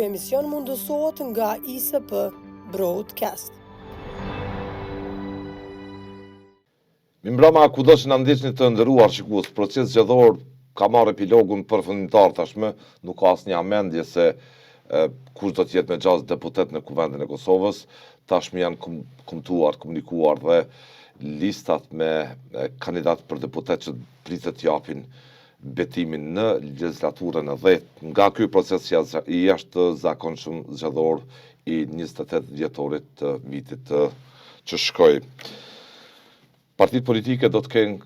emision mundësohet nga ISP Broadcast. Mimbrama kudo që na ndiqni të nderuar shikues, proces zgjedhor ka marrë epilogun përfundimtar tashmë, nuk ka asnjë amendje se kush do të jetë me 6 deputet në Kuvendin e Kosovës. Tashmë janë komunikuar dhe listat me kandidat për deputet që pritet japin betimin në legjislaturën e 10. Nga ky proces i jashtëzakonshëm zgjedhor i 28 dhjetorit të vitit që shkoi. Partitë politike do të kenë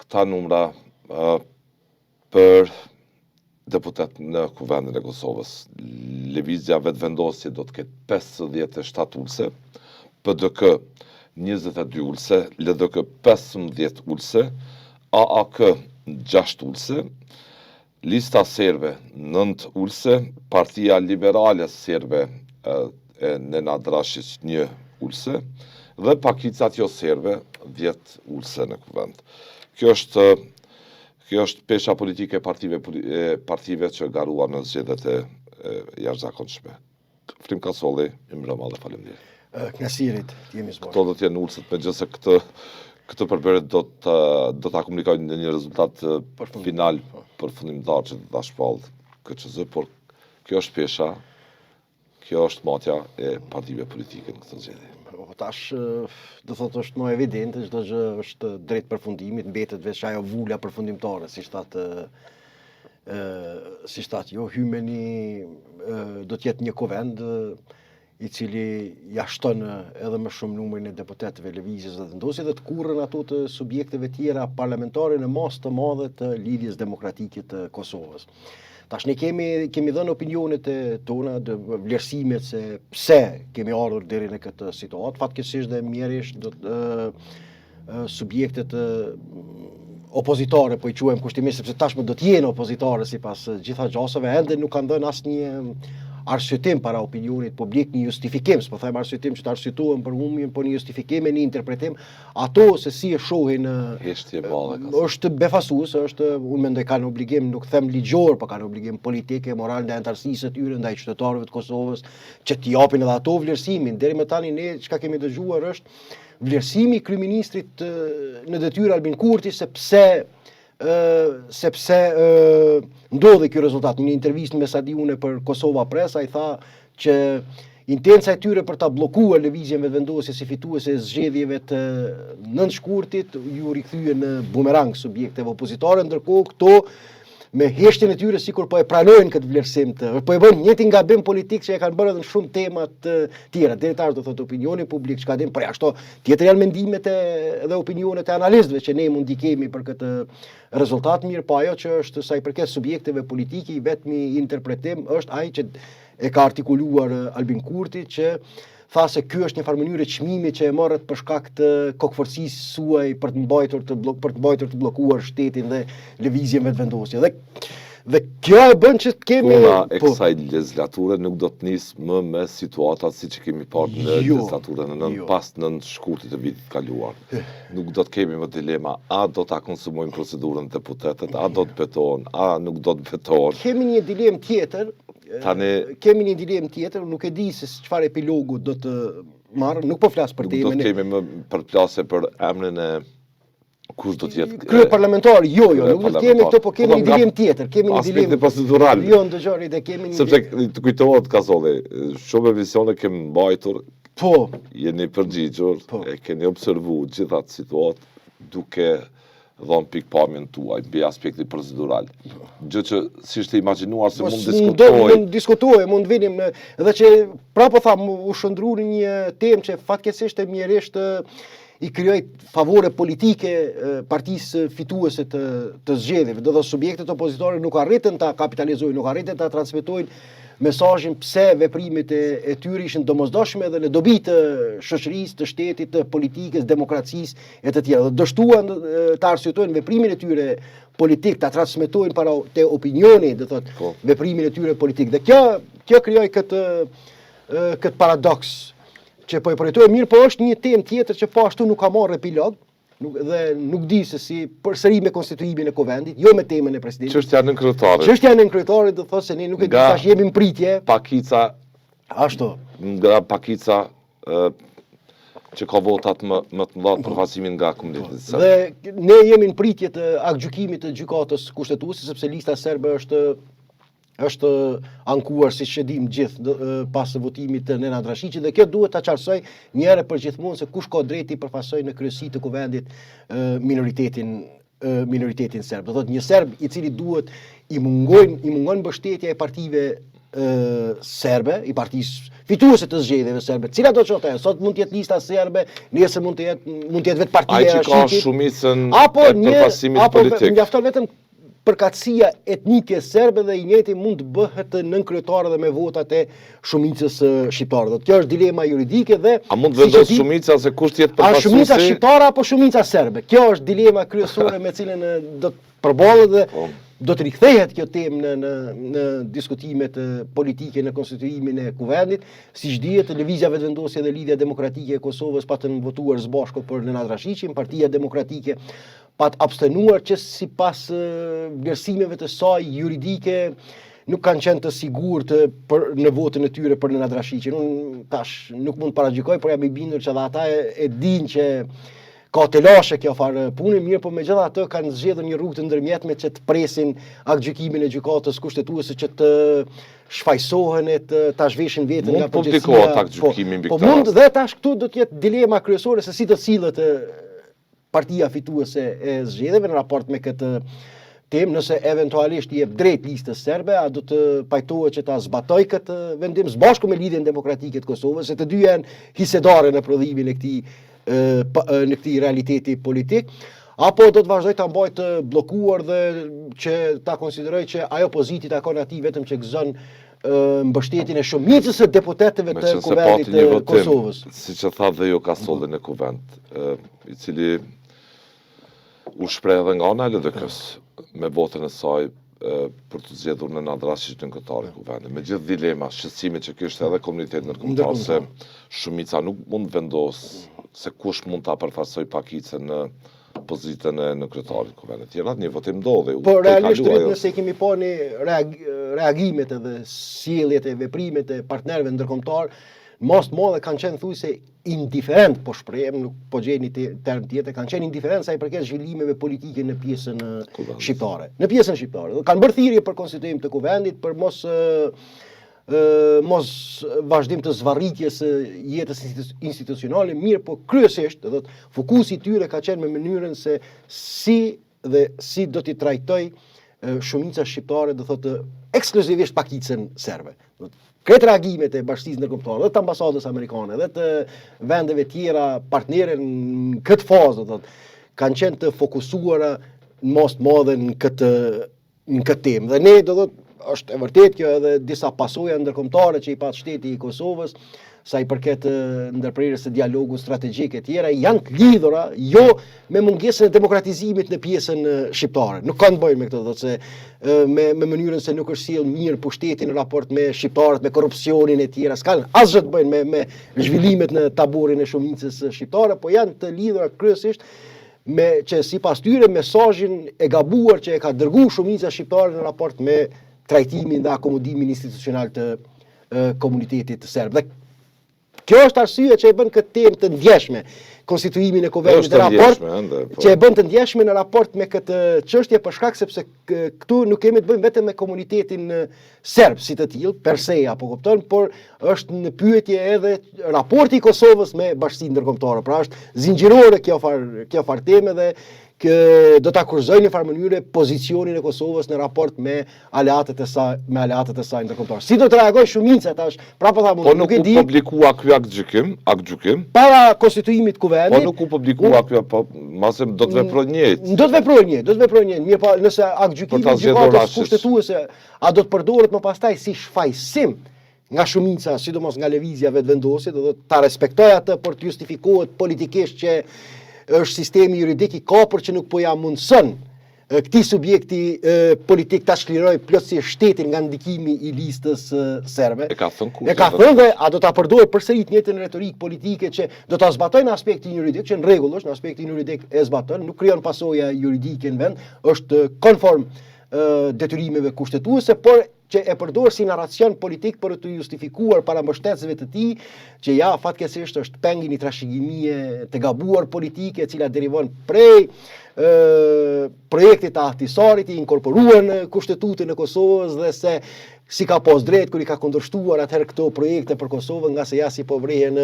këta numra për deputet në Kuvendin e Kosovës. Lëvizja vetëvendosje do të ketë 57 ulse, PDK 22 ulse, LDK 15 ulse, AAK 6 ulse, Lista Serbe 9 ulse, Partia Liberale Serbe e Nena Drashis 1 ulse, dhe Pakicat jo serbe 10 ulse në kuvend. Kjo është pesha politike e partive që garuan në zgjedhjet e jashtëzakonshme. Frim Kasolli, Imbrama dhe faleminderit. Knasirit, jemi zbardh. Këto do të jenë ulset, megjithëse këtë përbërje do ta komunikojnë në një rezultat final përfundimtar që ta shpall KQZ, por kjo është pesha, kjo është matja e partive politike në këtë zgjedhje. Tash do thotë është më evidente, çdo gjë është drejt përfundimit, mbetet veç ajo vula përfundimtare, si shtat jo hymeni do të jetë një kuvend i cili jashton edhe më shumë numrin e deputetëve lëvizjes dhe vendosjes dhe të kurrën ato të subjekteve tjera parlamentare në masë të madhe të lidhjes demokratike të Kosovës. Tash ne kemi dhënë opinionet tona, vlerësimet se pse kemi ardhur deri në këtë situatë. Fatkeqësisht dhe mjerisht subjektet opozitare, po i quajmë kushtimisht sepse tashmë do të jenë opozitare sipas gjitha gjasave, ende nuk kanë dhënë asnjë arsyetim para opinionit publik, një justifikim, s'po them arsyetim që të arsyetuhen për humbjen, po një justifikim e një interpretim, ato se si e shohin është befasues, unë mendoj kanë obligim, nuk them ligjor, po kanë obligim politike, moral ndaj antarësisë të tyre, ndaj qytetarëve të Kosovës, që t'i japin edhe ato vlerësimin. Deri më tani ne çka kemi dëgjuar është vlerësimi i kryeministrit në detyrë Albin Kurti sepse ndodhi ky rezultat. Në një intervistë me Sadiune për Kosova Press, ai tha që intenca e tyre për ta bllokuar lëvizjen vetëvendosje si fituese e zgjedhjeve të 9 shkurtit ju rikthyen në bumerang subjekteve opozitare, ndërkohë këto me heshtjen e tyre sikur po e pranojnë këtë vlerësim po e bën njëjtin gabim politik që e kanë bërë edhe në shumë tema të tjera. Deri tash do thotë opinioni publik çka din, por ashtu tjetër janë mendimet dhe opinionet e analistëve që ne mund i kemi për këtë rezultat. Mirë, po ajo që është sa i përket subjekteve politike, i vetmi interpretim është ai që e ka artikuluar Albin Kurti, që tha se ky është një farë mënyrë çmimi që e morët për shkak të kokëforcisë suaj për të mbajtur të bllokuar shtetin dhe lëvizjen vetëvendosje. Dhe kjo e bën që të kemi e kësaj legjislature nuk do të nisë më me situata siç e kemi parë në legjislaturën e 9 pas 9 shkurtit të vitit kaluar. Nuk do të kemi më dilema, a do ta konsumojmë procedurën deputetët, a do të betohen, a nuk do të betohen. Kemi një dilemë tjetër. Kemi një dilemë tjetër, nuk e di se çfarë epilogu do të marrë, nuk po flas për temën. Nuk do të kemi më për plasje për emrin e kush do të jetë kryeparlamentar, nuk do të kemi këto, po kemi një dilemë tjetër, kemi një dilemë procedural. Jo, ndëgjoni, kemi një sepse të kujtohet Kasolli, shumë emisione kemi mbajtur, jeni përgjigjur, e keni observuar gjithë atë situatë duke dhënë pikpamjen tuaj mbi aspektin procedural. Gjë që si ishte imagjinuar se mund diskutohej, mund vinim edhe që prapë tham u shndrua një temë që fatkeqësisht e mjerisht i krijoi favore politike partisë fituese të zgjedhjeve. Do të thotë subjektet opozitare nuk arritën ta kapitalizojnë, nuk arritën ta transmetojnë mesazhin pse veprimet e tyre ishin domosdoshme dhe në dobi të shoqërisë, të shtetit, të politikës, demokracisë e të tjera. Dhe dështuan të arsyetojnë veprimin e tyre politik, ta transmetojnë para te opinioni, do thotë veprimin e tyre politik. Dhe kjo krijoi këtë paradoks që po e përjetojmë. Mirë, po është një temë tjetër që po ashtu nuk ka marrë epilog, dhe nuk di se si përsëri me konstituimin e kuvendit, jo me temën e presidentit. Çështja në kryetarit. Çështja në kryetarit do thotë se ne nuk e di tash jemi në pritje. Pakica Ashtu. Nga pakica që ka votat më të mëdha për përfaqësimin nga komuniteti serb. Dhe ne jemi në pritje të aktgjykimit të gjykatës kushtetuese sepse lista serbe është ankuar siç e dim gjithë pas votimit të Nenad Rashiqit dhe kjo duhet ta qartësoj një herë për gjithmonë se kush ka drejti të përfaqësojë në kryesi të kuvendit minoritetin serb. Do thotë një serb i cili duhet i mungon mbështetja e partive serbe, i partisë fituese të zgjedhjeve serbe. Cila do të thotë ajo? Sot mund të jetë lista serbe, nesër mund të jetë vetë partia e Rashiqit. Ai që ka shumicën e përfaqësimit politik. Apo mjafton vetëm përkatësia etnike serbe dhe i njëjti mund të bëhet nënkryetare dhe me votat e shumicës shqiptare. Kjo është dilema juridike dhe a mund të vendos shumica se kush të jetë përfaqësuesi? A shumica shqiptare apo shumica serbe? Kjo është dilema kryesore me cilën do të përballet dhe do të rikthehet kjo temë në diskutimet politike në konstituimin e kuvendit. Siç dihet, Lëvizja Vetëvendosje dhe Lidhja Demokratike e Kosovës patën votuar së bashku për Nenad Rashiqin, Partia Demokratike pat abstenuar që sipas vlerësimeve të saj juridike nuk kanë qenë të sigurt në votën e tyre për Nenad Rashiqin. Unë tash nuk mund të paragjykoj, por jam i bindur që edhe ata e dinë që ka të lashe kjo farë punë, mirë, po megjithatë kanë zgjedhur një rrugë të ndërmjetme që të presin aktgjykimin e gjykatës kushtetuese që të shfaqsohen e ta zhveshin veten nga përgjegjësia. Mund publikohet aktgjykimi mbi këtë. Po mund dhe tash këtu do të jetë dilema kryesore se si të sillet partia fituese e zgjedhjeve në raport me këtë temë, nëse eventualisht i jep drejt listës serbe, a do të pajtohet që ta zbatoj këtë vendim së bashku me Lidhjen Demokratike të Kosovës, se të dy janë hisedare në prodhimin e këtij realiteti politik, apo do të vazhdoj ta mbaj të bllokuar dhe që ta konsideroj që ajo poziti takon atij vetëm që gëzon mbështetjen e shumicës së deputetëve të kuvendit të Kosovës. Siç e tha dhe jo ka sollën e kuvend, i cili u shpreh edhe nga ana e LDK-s me votën e saj për të zgjedhur Nenad Rashiqin në kryetarin e kuvendit. Me gjithë dilema, shqetësimet që kishte edhe komuniteti ndërkombëtar se shumica nuk mund vendos se kush mund ta përfaqësoj pakicën në pozitën në kryetarin e kuvendit. Tjerat një votim ndodhi. Po realisht nëse kemi parë reagimet edhe sjelljet e veprimet e partnerëve ndërkombëtar, most modhe kanë qenë thuajse indiferent, po shprehem, nuk po gjej një term tjetër, kanë qenë indiferent sa i përket zhvillimeve politike në pjesën shqiptare. Në pjesën shqiptare. Kanë bërë thirrje për konstituim të kuvendit, për mos vazhdim të zvarritjes së jetës institucionale, mirë, po kryesisht, do të fokusi i tyre ka qenë me mënyrën se si do t'i trajtoj shumica shqiptare, do thotë ekskluzivisht pakicën serbe. Këtë reagimet e Bashkisë Ndërkombëtare, dhe të ambasadës amerikane, dhe të vendeve tjera partnere në këtë fazë, do thotë, kanë qenë të fokusuara në most madhe në këtë temë. Dhe ne do thotë është e vërtet kjo edhe disa pasoja ndërkombëtare që i pat shteti i Kosovës, sa i përket ndërprerjes së dialogu strategjik e tjera, janë të lidhura jo me mungesën e demokratizimit në pjesën shqiptare. Nuk kanë të bëjnë me këtë, thotë se me mënyrën se nuk është sjell mirë pushteti në raport me shqiptarët, me korrupsionin e tjera, s'kanë asgjë të bëjnë me zhvillimet në taborin e shumicës shqiptare, po janë të lidhura kryesisht me që sipas tyre mesazhin e gabuar që e ka dërguar shumica shqiptare në raport me trajtimin dhe akomodimin institucional të komunitetit serb. Dhe kjo është arsye që e bën këtë temë të ndjeshme, konstituimin e kuvendit në raport, që e bën të ndjeshme në raport me këtë çështje për shkak sepse këtu nuk kemi të bëjmë vetëm me komunitetin serb si të tillë, per se apo kupton, por është në pyetje edhe raporti i Kosovës me Bashkinë Ndërkombëtare. Pra është zinxhirore kjo far teme dhe do ta kurzojnë në farë mënyre pozicionin e Kosovës në raport me aleatët e saj ndërkombëtare. Si do të reagojë shumica tash? Prapë tha nuk e di. Po nuk u publikua ky aktgjykim. Para konstituimit kuvendit. Po nuk u publikua ky, po mase do të veprojë njëjtë. Do të veprojë njëjtë. Mirë, po nëse aktgjykimi i gjykatës kushtetuese a do të përdoret më pastaj si shfaqsim nga shumica, sidomos nga Lëvizja Vetëvendosje, do të ta respektoj atë për të justifikohet politikisht që është sistemi juridik i kapur që nuk po ja mundson këtij subjekti politik ta çliroj plotësisht shtetin nga ndikimi i listës serbe. E ka thënë kur. E ka thënë dhe a do ta përdorë përsëri të njëjtën retorik politike që do ta zbatojnë në aspektin juridik, që në rregull është, në aspektin juridik e zbaton, nuk krijon pasoja juridike në vend, është konform detyrimeve kushtetuese, por që e përdor si narracion politik për të justifikuar para mbështetësve të tij që ja fatkeqësisht është peng një trashëgimie të gabuar politike e cila derivon prej projektit të Ahtisarit i inkorporuar në Kushtetutën e Kosovës dhe se si ka pas drejt kur i ka kundërshtuar atëherë këto projekte për Kosovën nga se ja si po vrehen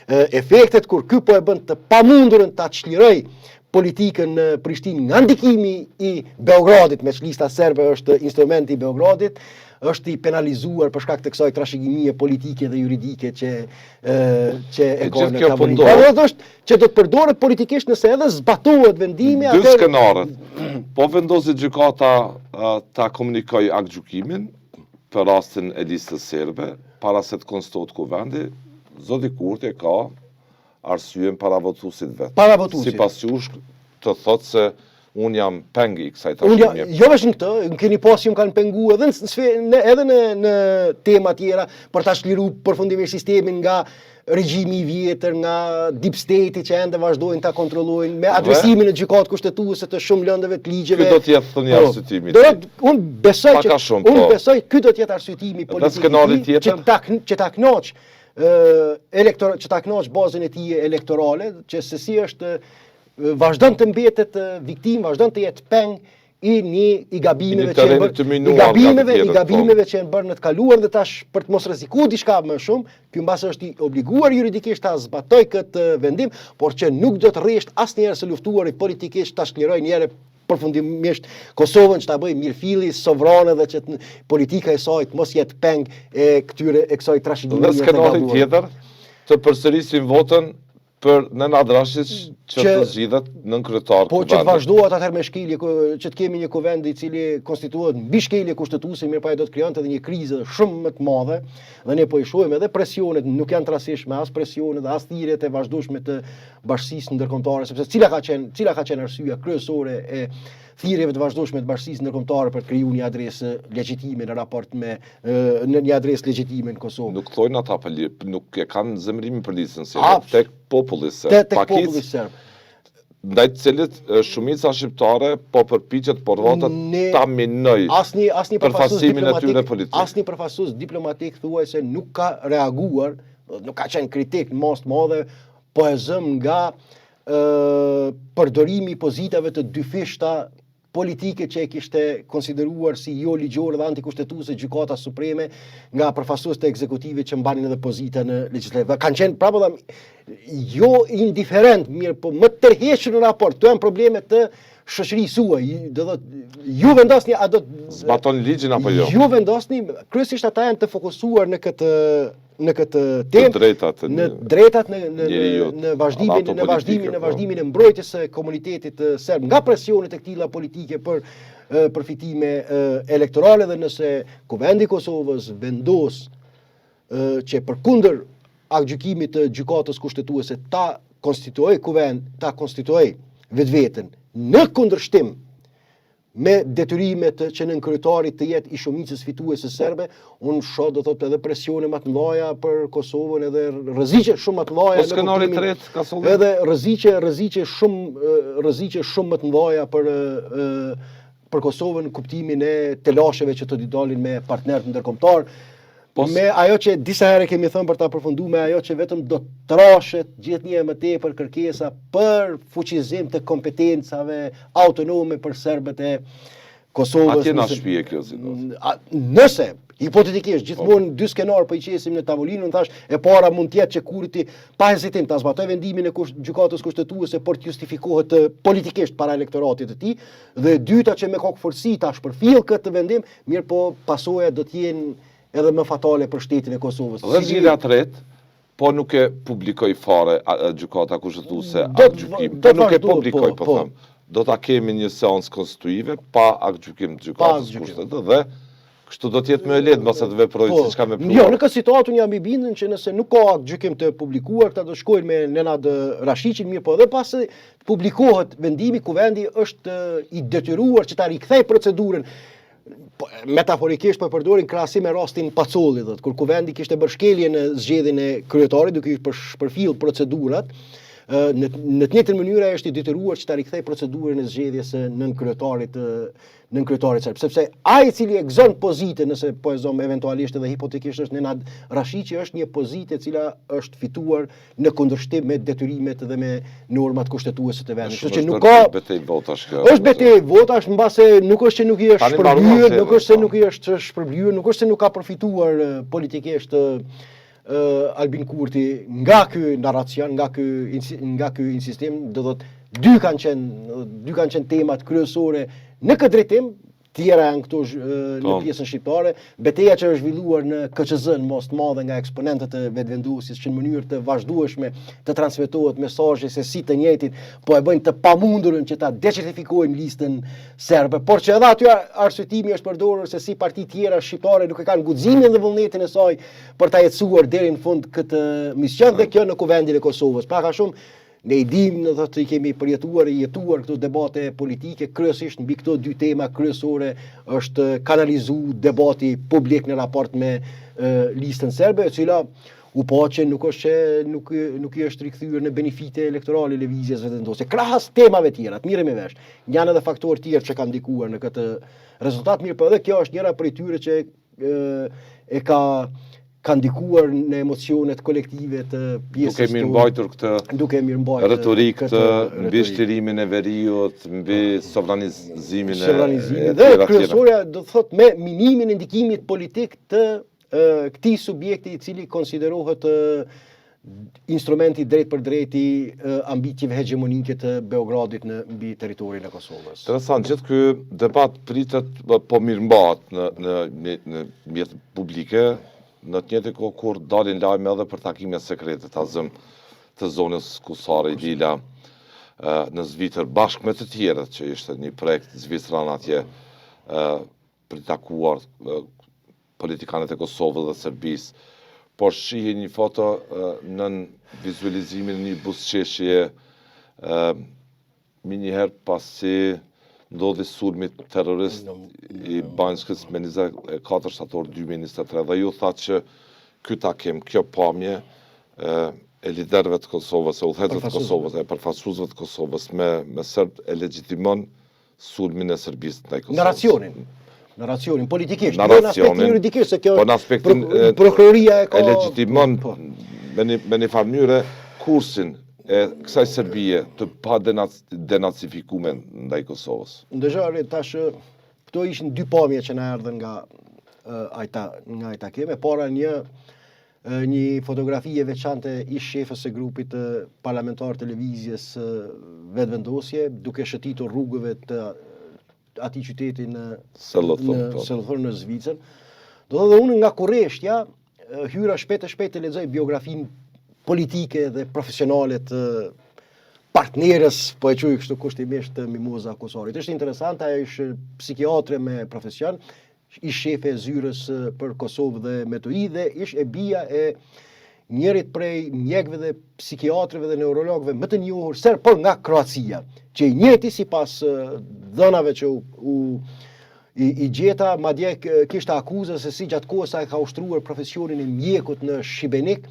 efektet kur ky po e bën të pamundurën ta çliroj politikën në Prishtinë nga ndikimi i Beogradit, me lista serbe është instrumenti i Beogradit, është i penalizuar për shkak të kësaj trashëgimie politike dhe juridike që e ka në tavolinë. Por është që do të përdoret politikisht nëse edhe zbatohet vendimi atë. Dy skenaret. Po vendosi gjykata ta komunikoj aktgjykimin për rastin e listës serbe para se të konstituohet kuvendi, zoti Kurti ka arsyen para votuesit vet. Para votuesit. Sipas jush të thotë se unë jam peng i kësaj trashëgimie. Jo vetëm këtë, më keni pas që më kanë penguar edhe në tema tjera për ta çliruar përfundimisht sistemin nga regjimi i vjetër, nga deep state që ende vazhdojnë ta kontrollojnë me adresimin e gjykatë kushtetuese të shumë lëndëve të ligjeve. Ky do të jetë thënia arsyetimi. Unë besoj ky do të jetë arsyetimi politik që ta kënaq që ta kënaq bazën e tij elektorale, që se si është vazhdon të mbetet viktim, vazhdon të jetë peng i gabimeve që janë bërë në të kaluar dhe tash për të mos rrezikuar diçka më shumë, ky mbas është i obliguar juridikisht ta zbatoj këtë vendim, por që nuk do të rresht asnjëherë së luftuari politikisht ta shkleroj njëherë përfundimisht Kosovën që ta bëj mirëfilli sovrane dhe që politika e saj të mos jetë peng e kësaj trashëgimie të gabuar. Skenari tjetër të përsërisim votën për Nenad Adrashic që të zgjidhet nën kryetar. Po që të vazhdohet atëherë me shkelje, që të kemi një kuvend i cili konstituohet mbi shkelje kushtetuese, mirëpo ai do të krijonte edhe një krizë shumë më të madhe, dhe ne po i shohim edhe presionet, nuk janë të rastishme as presionet dhe as thirrjet e vazhdueshme të bashkisë ndërkombëtare, sepse cila ka qenë arsyeja kryesore e thirrjeve të vazhdueshme të bashkisë ndërkombëtare për krijuar një adresë legjitime në raport me një adresë legjitime në Kosovë. Nuk thojnë ata nuk e kanë zemrimin për listën serbe, tek populli serb. Tek populli serb. Ndaj të cilit shumica shqiptare po përpiqet por votat ta minoj përfaqësimin e tyre politik. Asnjë përfaqësues diplomatik thuaj se nuk ka reaguar, nuk ka qenë kritik në mas të madhe, po e zëm nga përdorimi i pozitave të dyfishta politike që e kishte konsideruar si jo ligjore dhe antikushtetuese gjykata supreme nga përfaqësues të ekzekutivit që mbanin edhe pozita në legjislativë. Kanë qenë prapë jo indiferent, mirë, po më tërhequr në raport. Këto janë probleme të shoqërisë suaj. Do thotë ju vendosni a do zbaton ligjin apo jo? Ju vendosni, kryesisht ata janë të fokusuar në këtë temë, në drejtat në vazhdimin e mbrojtjes së komunitetit serb nga presionet e këtilla politike për përfitime elektorale, dhe nëse Kuvendi i Kosovës vendos që përkundër aktgjykimit të gjykatës kushtetuese ta konstituoj kuvend, ta konstituoj vetveten në kundërshtim me detyrimet që në kryetarit të jetë i shumicës fituese serbe, unë shoh do thotë edhe presione më të mëdha për Kosovën, edhe rreziqe shumë më të mëdha. Po skenari i tretë ka solli. Edhe rreziqe shumë më të mëdha për Kosovën, kuptimin e telasheve që të dalin me partnerët ndërkombëtar. Me ajo që disa herë kemi thënë për ta përfunduar, me ajo që vetëm do të trashet gjithnjë më tepër kërkesa për fuqizim të kompetencave autonome për serbët e Kosovës. Atje na shpije kjo Nëse hipotetikisht gjithmonë dy skenar po i qesim në tavolinë, thash e para mund të jetë që Kurti pa hezitim ta zbatoj vendimin e gjykatës kushtetuese por të justifikohet politikisht para elektoratit të tij, dhe e dyta që me kokëforsi ta shpërfill këtë vendim, mirë po pasojat do të jenë edhe më fatale për shtetin e Kosovës. Dhe zgjidhja e tretë, po nuk e publikoj fare gjykata kushtetuese aktgjykim, po nuk e publikoj, po them. Do ta kemi një seancë konstituive pa aktgjykim të gjykatës kushtetuese dhe Kështu do t'jetë më e lehtë mbas të veprojë siç ka vepruar. Jo, në këtë situatë unë jam i bindur që nëse nuk ka gjykim të publikuar, këta do shkojnë me Nenad Rashiqin, mirë po dhe pas të publikohet vendimi, kuvendi është i detyruar që ta rikthej procedurën. Metaforikisht po përdorin krahasim me rastin Pacolli, kur kuvendi kishte bërë shkelje në zgjedhjen e kryetarit duke i përfill procedurat. Në të njëjtën mënyrë është i detyruar që ta rikthej procedurën e zgjedhjes nën kryetarit serb, sepse ai i cili e gëzon pozitën, nëse po e zom eventualisht edhe hipotetikisht është Nenad Rashiqi, është një pozitë e cila është fituar në kundërshtim me detyrimet dhe me normat kushtetuese të vendit. Kështu që nuk ka betejë votash kjo. Është betejë votash mbase nuk është që nuk i është shpërblyer, nuk është se nuk i është shpërblyer, nuk është se nuk ka përfituar politikisht Albin Kurti nga ky narracion, nga ky insistim, do thotë dy kanë qenë temat kryesore në këtë drejtim, tjera janë këtu në pjesën shqiptare. Betejë që është zhvilluar në KQZ-n most madhe nga eksponentët e vetëvendosjes që në mënyrë të vazhdueshme të transmetohet mesazhe se si të njëjtit po e bëjnë të pamundurën që ta decertifikojnë listën serbe, por që edhe aty arsyetimi është përdorur se si parti tjera shqiptare nuk e kanë guximin dhe vullnetin e saj për ta jetësuar deri në fund këtë mision dhe kjo në kuvendin e Kosovës. Pra ka shumë ne i dim, në thotë i kemi përjetuar e jetuar këto debate politike, kryesisht mbi këto dy tema kryesore është kanalizu debati publik në raport me listën serbe, e cila u pa që nuk i është rikthyer në benefite elektorale lëvizjes vetëvendosje. Krahas temave tjera, të mirë me vesh. Janë edhe faktorë tjerë që kanë ndikuar në këtë rezultat, mirë po edhe kjo është njëra prej tyre që e ka ndikuar në emocionet kolektive të pjesës duke mirëmbajtur këtë retorikë të mbi shtirimin e veriut, mbi sovranizimin dhe kryesorja do të thotë me minimin e ndikimit politik të këtij subjekti i cili konsiderohet instrumenti drejt për drejt i ambicjeve hegemonike të Beogradit në mbi territorin e Kosovës. Interesant, gjithë ky debat pritet po mirëmbahet në mjet publike. Në të njëjtën kohë kur dalin lajme edhe për takime sekrete të zonës Kusare i Lila në Zvicër bashkë me të tjerët që ishte një projekt zviceran atje për të takuar politikanët e Kosovës dhe Serbisë, por shihet një foto në vizualizimin e një buzëqeshje njëherë pasi ndodhi sulmi terrorist i Banjskës me 24 shtator 2023 dhe ju tha që ky takim, kjo pamje e liderëve të Kosovës, e udhëheqësve të Kosovës, e përfaqësuesve të Kosovës me serb e legjitimon sulmin e Serbisë ndaj Kosovës. Narracionin politikisht, jo në aspektin juridikisht, se kjo po në aspektin prokuroria e ka e legjitimon me një farë mënyrë kursin e kësaj Serbie të pa denacifikume ndaj Kosovës. Ndërgjari, tash këto ishin dy pamje që na erdhën nga ai takim. E para një fotografi e veçante i shefës së grupit parlamentar televizjes vetëvendosje, duke shëtitur rrugëve të atij qyteti në Sellothor në Zvicër. Do thotë unë nga kurreshtja hyra shpejt të lexoj biografinë politike dhe profesionale të partnerës, po e quaj kështu kushtimisht, të Mimoza Kusarit. Është interesante, ajo është psikiatre me profesion, ish shefe e zyrës për Kosovë dhe Metoi dhe ish e bija e njërit prej mjekëve dhe psikiatrëve dhe neurologëve më të njohur serb, por nga Kroacia, që i njëjti sipas dhënave që i gjeta, madje kishte akuzë se si gjatë kohës ai ka ushtruar profesionin e mjekut në Shibenik,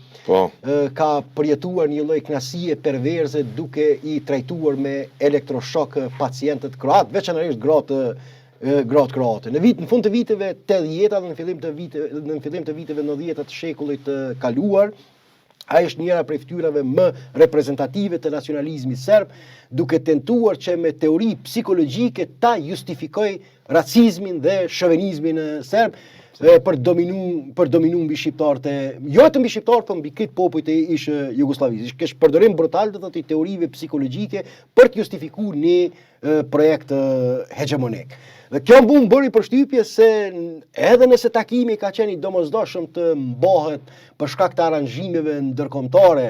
ka përjetuar një lloj kënaqësie perverse duke i trajtuar me elektroshok pacientët kroat, veçanërisht gratë kroate. Në fund të viteve 80-ta dhe në fillim të viteve 90-ta të shekullit të kaluar, ai është njëra prej fytyrave më reprezentative të nacionalizmit serb, duke tentuar që me teori psikologjike ta justifikoj racizmin dhe shovenizmin serb për dominu mbi shqiptarët jo të mbi shqiptarët, por mbi këtë popujt e ish Jugosllavisë. Kish përdorim brutal të thotë teorive psikologjike për të justifikuar një projekt hegemonik. Dhe kjo më bëri përshtypje se edhe nëse takimi ka qenë i domosdoshëm të mbahet për shkak të aranxhimeve ndërkombëtare,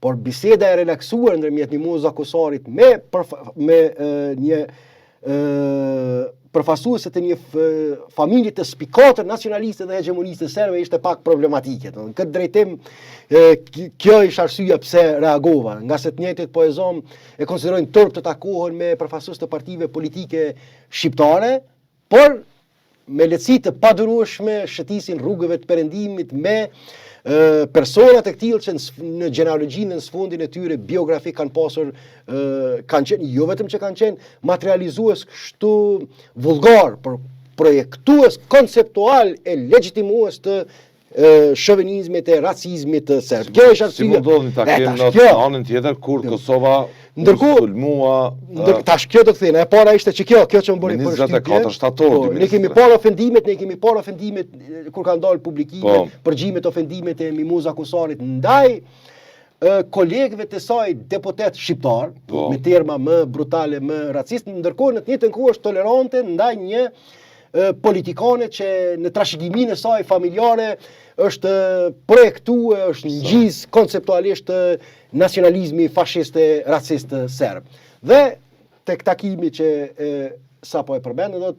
por biseda e relaksuar ndërmjet Mimoza Kusarit me një përfaqësuese të një familje të spikatër nacionaliste dhe hegemoniste serbe ishte pak problematike. Në këtë drejtim, kjo është arsyeja pse reagova, nga se të njëjtit po e konsiderojnë turp të takohen me përfaqësues të partive politike shqiptare, por me lehtësi të padurueshme shëtisin rrugëve të perëndimit me personat e këtillë që në gjenealogjinë në sfondin e tyre biografik kanë pasur, kanë qenë, jo vetëm që kanë qenë materializues kështu vullgar, por projektues konceptual e legjitimues të shovinizmit e racizmit të serb. Kjo është Si mundohet një takim në anën tjetër kur Kosova sulmua. Tash kjo do të thënë, e para ishte që kjo që më bëri për 24 shtator. Ne kemi parë ofendimet, kur kanë dalë publikime, përgjimet ofendimet e Mimoza Kusarit ndaj kolegëve të saj deputet shqiptar, me terma më brutale, më racist, ndërkohë në të njëjtën kohë është tolerante ndaj një politikane që në trashëgiminë e saj familjare është projektuar, është ngjis konceptualisht nacionalizmi fashist e racist serb. Dhe tek takimi që sapo e përmendëm,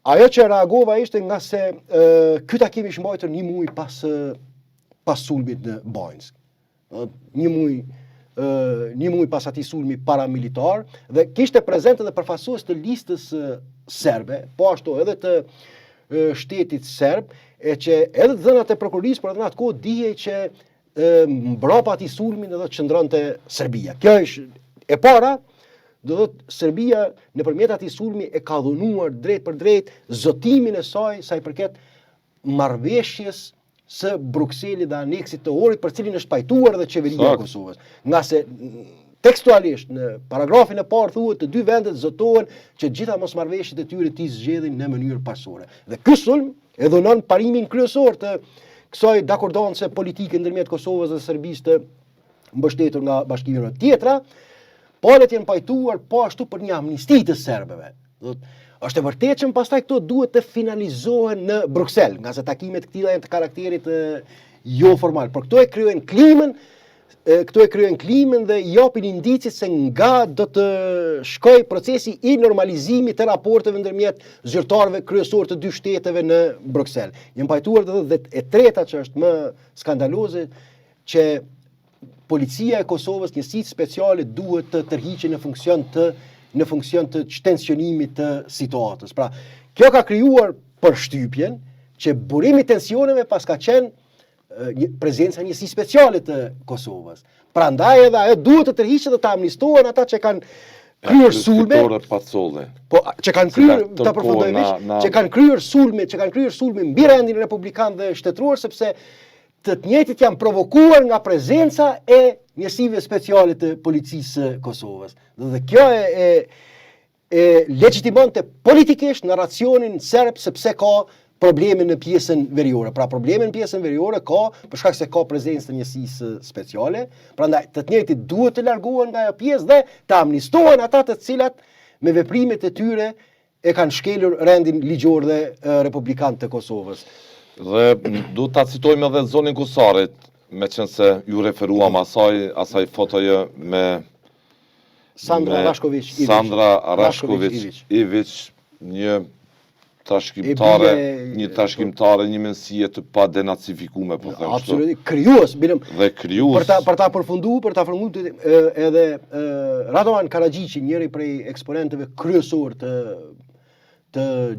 ajo që reagova ishte nga se ky takim ishte mbajtur një muaj pas sulmit në Bajnsk. Një muaj pas atij sulmi paramilitar dhe kishte prezente edhe përfaqësues të listës serbe, po ashtu edhe të shtetit serb, e që edhe dhënat e prokurisë për atë kohë dihej që mbrapa atij sulmin edhe qëndronte Serbia. Kjo është e para, do thotë Serbia nëpërmjet atij sulmi e ka dhunuar drejt për drejt zotimin e saj sa i përket marrëveshjes së Brukselit dhe aneksit të Ohrit, për cilin është pajtuar edhe qeveria e Kosovës. Nga se tekstualisht në paragrafin e parë thuhet të dy vendet zotohen që gjitha mosmarrëveshjet e tyre t'i zgjedhin në mënyrë paqësorë. Dhe ky sulm e dhunon parimin kryesor të kësaj dakordance politike ndërmjet Kosovës dhe Serbisë të mbështetur nga Bashkimi Evropian. Tjetra, palët janë pajtuar po ashtu për një amnisti të serbëve. Është e vërtetë që pastaj këto duhet të finalizohen në Bruksel, nga se takimet këtilla janë të karakterit jo formal, por këto e kryejnë klimën dhe i japin indicit se nga do të shkojë procesi i normalizimit të raporteve ndërmjet zyrtarëve kryesor të dy shteteve në Bruksel. Janë pajtuar dhe e treta që është më skandaloze, që policia e Kosovës, njësitë speciale duhet të tërhiqen në funksion të tensionimit të situatës. Pra, kjo ka krijuar përshtypjen që burimi i tensioneve pas ka qenë prezenca njësi speciale të Kosovës. Prandaj edhe ajo duhet të tërhiqet dhe të amnistohen ata që kanë kryer sulme, që kanë kryer, ta përfundojmë, që kanë kryer sulme mbi rendin republikan dhe shtetëror, sepse të njëjtit janë provokuar nga prezenca e njësive speciale të policisë së Kosovës. Dhe kjo e legjitimante politikisht narracionin serb sepse ka probleme në pjesën veriore. Pra probleme në pjesën veriore ka për shkak se ka prezencë të njësisë speciale, prandaj të njëjtit duhet të largohen nga ajo pjesë dhe të amnistohen ata të cilat me veprimet e tyre e kanë shkelur rendin ligjor dhe republikan të Kosovës. Dhe duhet ta citojmë edhe zonin Kusarit, me qenë se ju referuam asaj fotoje me Sandra Rashković Ivić, një tashkimtare, një mensie të pa denacifikume, po them kështu. Absolutisht, krijues, dhe krijues. Për ta përfunduar edhe Radovan Karadžići, njëri prej eksponentëve kryesor të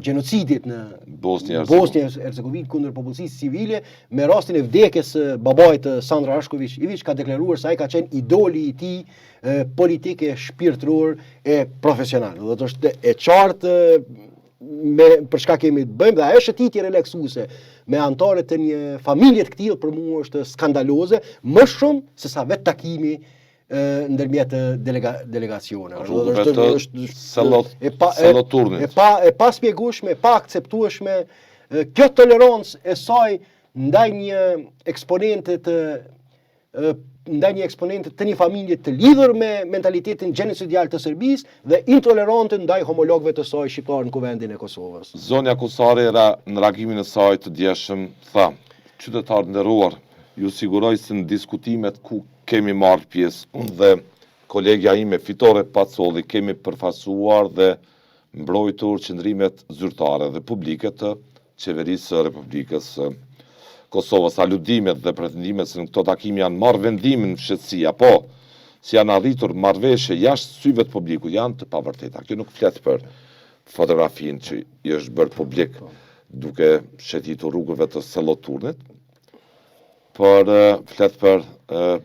genocidit në Bosnjë-Hercegovinë kundër popullsisë civile, me rastin e vdekjes së babait të Sandra Rashković Ivić, ka deklaruar se ai ka qenë idoli i tij politik e shpirtëror e profesional. Do të thotë e qartë për çka kemi të bëjmë, dhe ajo shëtitje relaksuese me anëtarët të një familje të këtillë për mua është skandaloze, më shumë se sa vetë takimi ndërmjet delegacione. E pa spjegueshme, e pa akceptueshme, kjo tolerancë e saj ndaj një eksponente të një familje të lidhur me mentalitetin genocidial të Serbisë dhe intolerante ndaj homologëve të saj shqiptar në kuvendin e Kosovës. Zonja Kusari në reagimin e saj të djeshëm tha: qytetarë nderuar, ju siguroj se në diskutimet ku kemi marrë pjesë, unë dhe kolegja ime Fitore Pacolli kemi përfaqësuar dhe mbrojtur qëndrimet zyrtare dhe publike të qeverisë së Republikës së Kosovës. Aludimet dhe pretendimet se në këto takime janë marrë vendimin në fshehtësi apo si janë arritur marrëveshje jashtë syve të publikut janë të pavërteta. Kjo nuk flet për fotografinë që i është bërë publik duke shetitur rrugëve të Selloturnit, por flet për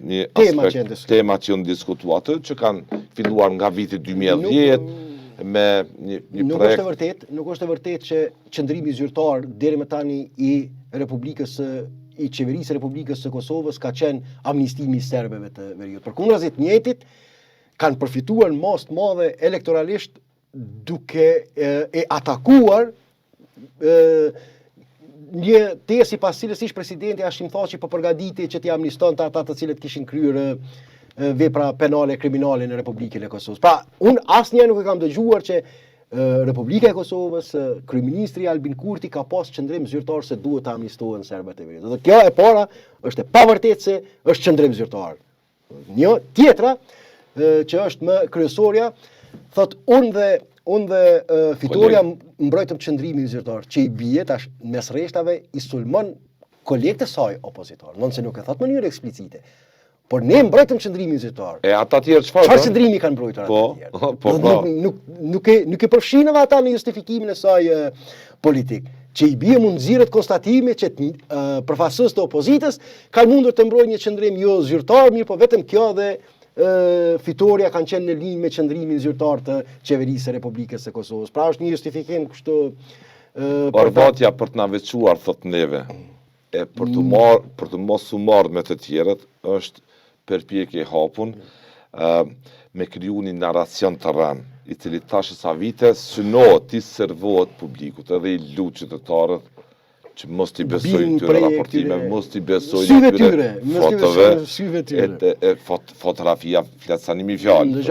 një aspekt tema që janë diskutuar atë që kanë filluar nga viti 2010 me një projekt. Nuk është e vërtet që qëndrimi zyrtar deri më tani i qeverisë së Republikës së Kosovës ka qenë amnistimi i serbëve të veriut. Përkundrazi të njëjtit kanë përfituar në masë të madhe elektoralisht duke e atakuar një tesë pas cilës ish presidenti Hashim Thaçi po përgatitej që t'i amnistonte ata të cilët kishin kryer vepra penale kriminale në Republikën e Kosovës. Pra, unë asnjëherë nuk e kam dëgjuar që Republika e Kosovës, kryeministri Albin Kurti ka pas qëndrim zyrtar se duhet të amnistohen serbët e veriut. Dhe kjo e para është e pavërtetë se është qëndrim zyrtar. Një tjetra që është më kryesorja, thot unë dhe Fitoria mbrojtëm qëndrimin zyrtar, që i bie tash mes rreshtave i sulmon kolegët e saj opozitar, nëse nuk e thot në mënyrë eksplicite. Por ne mbrojtëm qëndrimin zyrtar. E ata tjerë çfarë? Çfarë qëndrimi kanë mbrojtur ata tjerë? Po. Nuk e përfshin edhe ata në justifikimin e saj politik. Që i bie mund nxirret konstatime që përfaqësues të opozitës kanë mundur të mbrojnë një qëndrim jo zyrtar, mirë po vetëm kjo dhe Fitoria kanë qenë në linjë me qëndrimin zyrtar të qeverisë së Republikës së Kosovës. Pra është një justifikim kështu Horvatia për të na veçuar thot neve. Për të mos u marrë me të tjerët është përpjekje e hapun me kriju një narracion të rënd, i cili tash sa vite synohet i servohet publikut, edhe i lut qytetarët që mos t'i besojnë këtyre raportime, mos t'i besojnë këtyre fotografia flet sa nimi fjalë.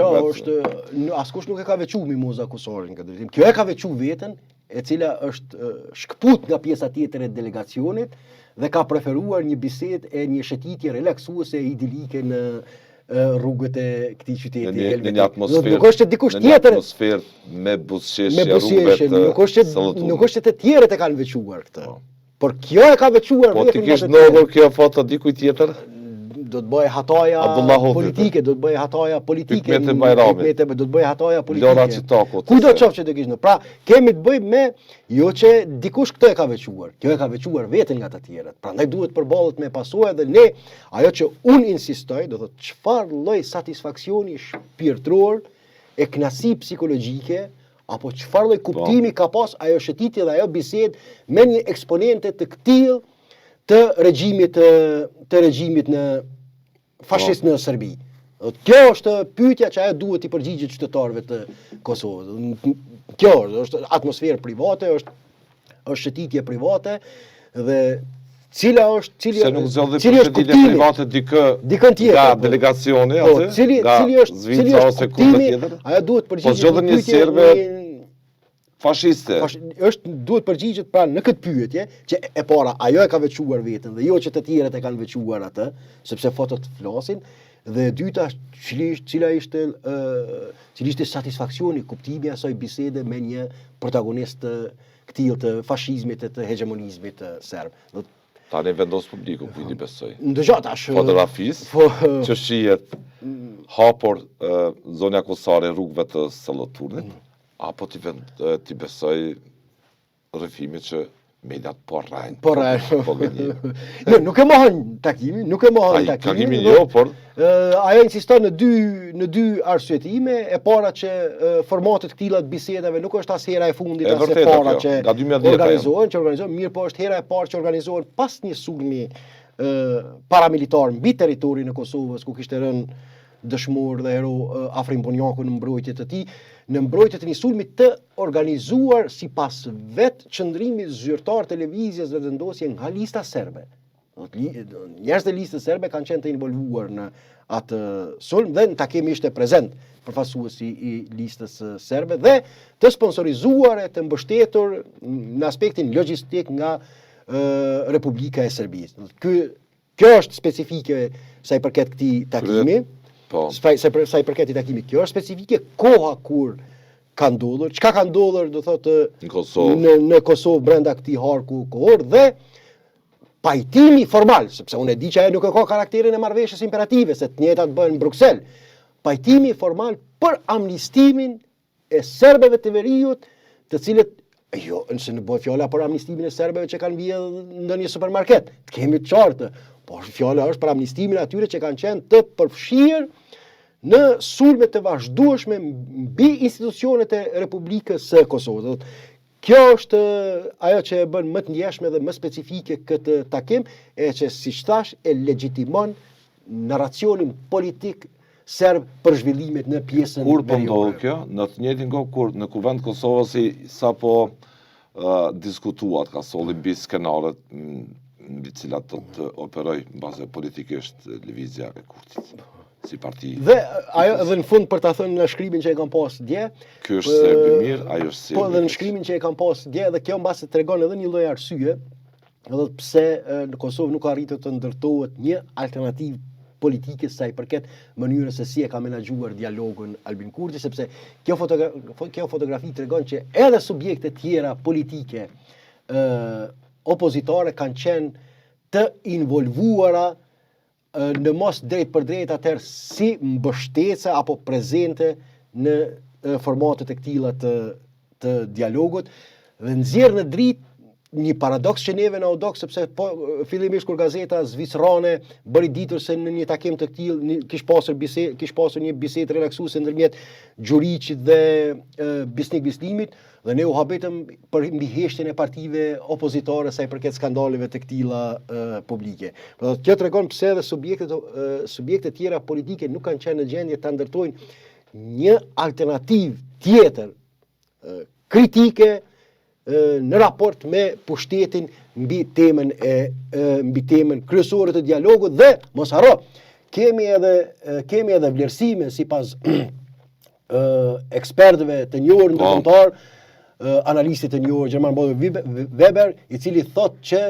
Askush nuk e ka veçuar Mimoza Kusarin këtë drejtim. Kjo e ka veçuar veten, e cila është shkput nga pjesa tjetër e delegacionit dhe ka preferuar një bisedë e një shëtitje relaksuese idilike në rrugët e këtij qyteti helvetik. Në një atmosferë. Nuk është dikush tjetër. Me buzëqeshje rrugëve. Nuk është të tjerët e kanë veçuar këtë. Por kjo e ka veçuar vetëm. Po ti kish ndodhur kjo foto dikujt tjetër? Do të bëjë hataja politike, do të bëjë hataja politike. Do të bëjë hataja politike. Kujdo qoftë që do kishte. Pra, kemi të bëjmë me jo që dikush këtë e ka veçuar. Kjo e ka veçuar veten nga të tjerët. Prandaj duhet përballet me pasojë dhe ne ajo që unë insistoj, do thotë çfarë lloj satisfaksioni shpirtëror e kënaqësi psikologjike apo çfarë lloj kuptimi ka pas ajo shëtitje dhe ajo bisedë me një eksponente të këtill të regjimit në fashist në Serbi. Kjo është pyetja që ajo duhet i përgjigjet qytetarëve të Kosovës. Kjo është atmosferë private, është shëtitje private dhe cili është kuptimi private dikën tjetër nga delegacioni atë, cili është kuptimi, ajo duhet përgjigjet një serbe fashiste. Duhet përgjigjet pra në këtë pyetje që e para ajo e ka veçuar veten dhe jo që të tjerët e kanë veçuar atë, sepse fotot flasin, dhe e dyta cila ishte satisfaksioni, kuptimi i asaj bisede me një protagonist të këtij të fashizmit të hegemonizmit serb. Tani vendos publiku, kujt i besoj. Ndëgjoj tash. Fotografisë që shihet hapur zonja kusare rrugëve të Selloturnit. Apo ti besoj rrëfimit që mediat po rrajnë. Nuk e mohon takimin, takimin jo, por ajo insiston në dy arsyetime. E para që formatet këtilla të bisedave nuk është as hera e fundit as e para që organizohen, mirë po është hera e parë që organizohen pas një sulmi paramilitar mbi territorin e Kosovës, ku kishte rënë dëshmor dhe hero Afrim Bunjaku në mbrojtje të tij, në mbrojtje të një sulmi të organizuar sipas vetë qëndrimit zyrtar televizjes dhe vendosje nga lista serbe. Njerëz të listës serbe kanë qenë të involvuar në atë sulm dhe në takim ishte prezent përfaqësuesi i listës serbe dhe të sponsorizuar e të mbështetur në aspektin logjistik nga Republika e Serbisë. Kjo është specifike sa i përket këtij takimi. Sa i përket i takimit, kjo është specifike koha kur ka ndodhur, çka ka ndodhur do thotë Në Kosovë. në Kosovë brenda këtij harku kohor dhe pajtimi formal, sepse unë e di që ajo nuk e ka karakterin e marrëveshjes imperative, se të njëjtat bëhen në Bruksel. Pajtimi formal për amnistimin e serbëve të veriut, të cilët jo, nëse në bëhet fjala për amnistimin e serbëve që kanë vjedhur në një supermarket, të kemi të qartë, por fjala është për amnistimin e atyre që kanë qenë të përfshirë në sulme të vazhdueshme mbi institucionet e Republikës së Kosovës. Kjo është ajo që e bën më të ndjeshme dhe më specifike këtë takim, e që siç thash e legjitimon narracionin politik serb për zhvillimet në pjesën Kur po veriore. ndodh kjo? Në të njëjtin kohë kur në Kuvend Kosovës sapo diskutuat ka solli mbi skenaret mbi cilat do të operoj mbase politikisht lëvizja e Kurtit si parti. Dhe ajo edhe në fund për ta thënë në shkrimin që e kam pas dje, Ky është serbi mirë, ajo është serbi. po edhe në shkrimin që e kam pas dje, dhe kjo mbase tregon edhe një lloj arsye, edhe pse në Kosovë nuk arritet të ndërtohet një alternativë politike sa i përket mënyrës se si e ka menaxhuar dialogun Albin Kurti, sepse kjo fotografi tregon që edhe subjekte tjera politike opozitare kanë qenë të involvuara në mos drejt për drejt atëherë si mbështetëse apo prezente në formatet e këtilla të dialogut, dhe nxjerr në dritë një paradoks që neve na u dok, sepse po fillimisht kur gazeta zvicrane bëri ditur se në një takim të tillë kish pasur një bisedë relaksuese ndërmjet Gjuriqit dhe Bisnik Bislimit, dhe ne u habetëm për mbiheshtjen e partive opozitare sa i përket skandaleve të këtilla publike. Por kjo tregon pse edhe subjekte tjera politike nuk kanë qenë në gjendje ta ndërtojnë një alternativë tjetër kritike në raport me pushtetin mbi temën kryesore të dialogut. Dhe mos harro, kemi edhe vlerësime sipas ekspertëve të njohur ndërkombëtar, analistit të njohur German Weber, i cili thotë që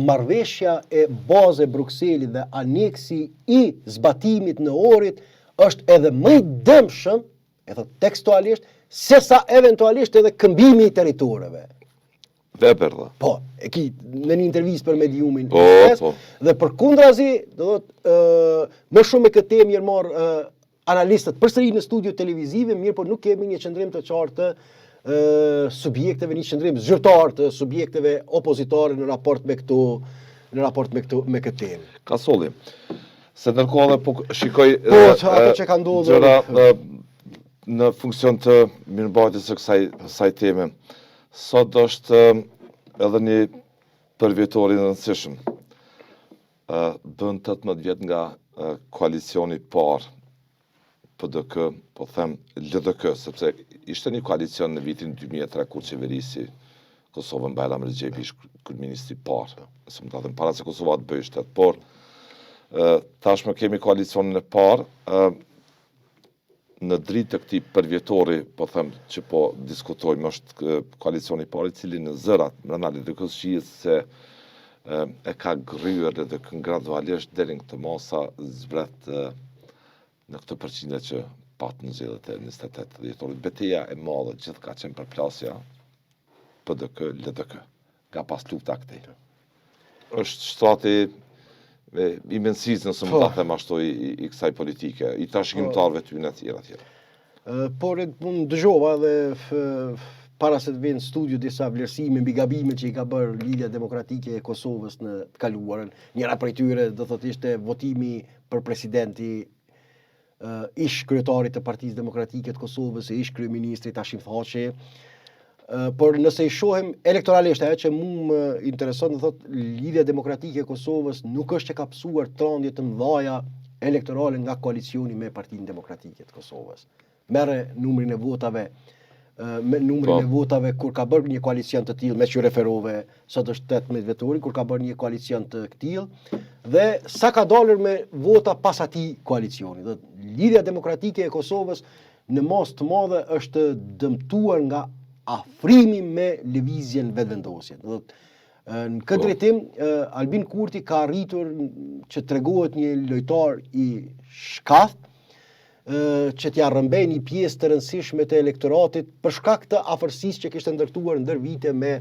marrëveshja e baze Brukselit dhe aneksi i zbatimit në Ohrid është edhe më i dëmshëm, e thot tekstualisht, se sa eventualisht edhe këmbimi i territoreve. Weber dhe. Po, e ki në një intervistë për Mediumin. Po. Dhe përkundrazi, do thot, më shumë me këtë temë janë marrë analistët përsëri në studio televizive, mirë, por nuk kemi një qëndrim të qartë të subjekteve, një qëndrim zyrtar të subjekteve opozitare në raport me këtë temë. Ka solli. Se ndërkohë po shikoj ato që ka ndodhur gjëra në funksion të mirëmbajtjes së kësaj teme. Sot është edhe një përvjetor i rëndësishëm. Bën 18 vjet nga koalicioni i parë PDK, po them LDK, sepse ishte një koalicion në vitin 2003 kur qeverisi Kosovën Bajram Rexhepi ishte kryeministri i parë. Së më ta them para se Kosova të bëjë shtet, por tashmë kemi koalicionin e parë në dritë të këtij përvjetori, po them që po diskutojmë, është koalicioni i parë i cili në zërat brenda LDK-s shihet se e ka gryer LDK gradualisht deri në këtë masa zbret në këtë përqindje që pat në zgjedhjet e 28 dhjetorit. Betejë e madhe gjithë ka qenë përplasja PDK-LDK, ka pas lufta këtej. Është shtrati i mensisë, nëse më ta them ashtu, i kësaj politike, i trashëgimtarëve ty në tjera. Por unë dëgjova dhe para se të vinë në studio disa vlerësime mbi gabimet që i ka bërë Lidhja Demokratike e Kosovës në të kaluarën. Njëra prej tyre do thotë ishte votimi për presidenti, ish kryetarit të Partisë Demokratike të Kosovës, ish kryeministri Hashim Thaçi. Por nëse i shohim elektoralisht, ajo që mua më intereson, do thotë Lidhja Demokratike e Kosovës nuk është që ka psuar trondje të mëdha elektorale nga koalicioni me Partinë Demokratike të Kosovës. Merre numrin e votave, e votave kur ka bërë një koalicion të tillë, me që referove, sot është 18 vetori, kur ka bërë një koalicion të tillë, dhe sa ka dalur me vota pas atij koalicioni. Do Lidhja Demokratike e Kosovës në mas të madhe është dëmtuar nga afrimi me lëvizjen vetëvendosje. Do në këtë drejtim Albin Kurti ka arritur që tregohet një lojtar i shkath, që t'ja rrëmbej një pjesë të rëndësishme të elektoratit për shkak të afërsisë që kishte ndërtuar ndër vite me